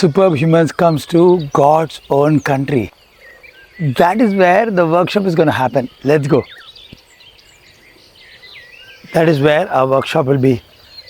superb humans comes to God's own country. That is where the workshop is going to happen. Let's go. That is where our workshop will be,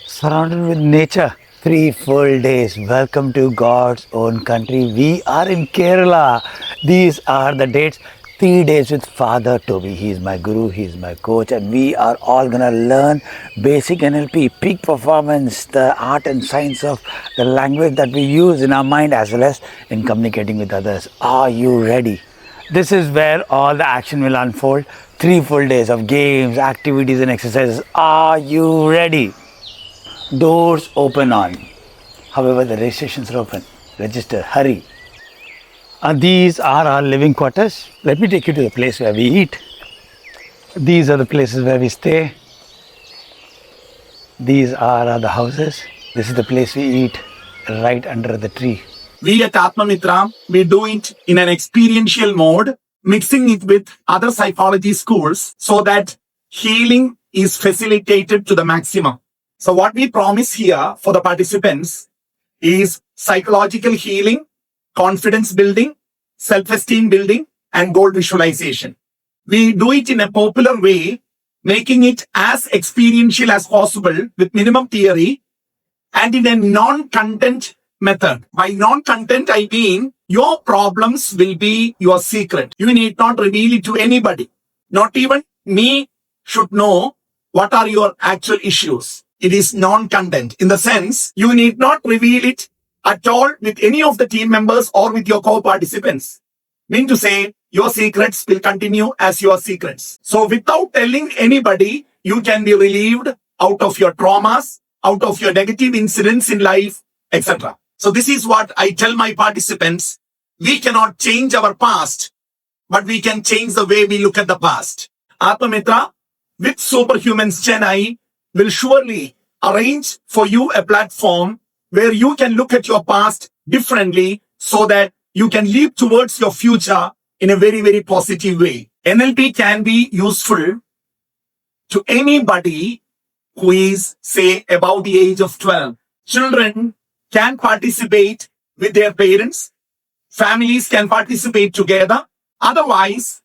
surrounded with nature. 3 full days. Welcome to God's own country. We are in Kerala. These are the dates. 3 days with Father Toby. He is my guru, he is my coach, and we are all gonna learn basic NLP, peak performance, the art and science of the language that we use in our mind as well as in communicating with others. Are you ready? This is where all the action will unfold. 3 full days of games, activities and exercises. Are you ready? Doors open on. However, the registrations are open. Register, hurry. These are our living quarters. Let me take you to the place where we eat. These are the places where we stay. These are the houses. This is the place we eat, right under the tree. We at Atmamithra, we do it in an experiential mode, mixing it with other psychology schools so that healing is facilitated to the maximum. So what we promise here for the participants is psychological healing, confidence building, self-esteem building, and goal visualization. We do it in a popular way, making it as experiential as possible with minimum theory and in a non-content method. By non-content, I mean your problems will be your secret. You need not reveal it to anybody. Not even me should know what are your actual issues. It is non-content in the sense you need not reveal it at all with any of the team members or with your co-participants. Mean to say, your secrets will continue as your secrets. So without telling anybody, you can be relieved out of your traumas, out of your negative incidents in life, etc. So this is what I tell my participants. We cannot change our past, but we can change the way we look at the past. Atmamithra with Superhumans Chennai will surely arrange for you a platform where you can look at your past differently so that you can leap towards your future in a very, very positive way. NLP can be useful to anybody who is, say, above the age of 12. Children can participate with their parents. Families can participate together. Otherwise,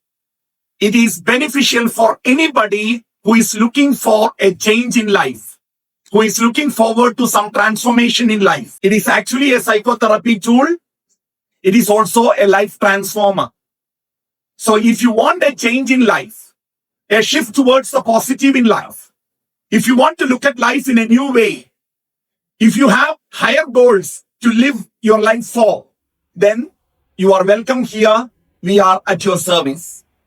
it is beneficial for anybody who is looking for a change in life, who is looking forward to some transformation in life. It is actually a psychotherapy tool. It is also a life transformer. So if you want a change in life, a shift towards the positive in life, if you want to look at life in a new way, if you have higher goals to live your life for, then you are welcome here. We are at your service.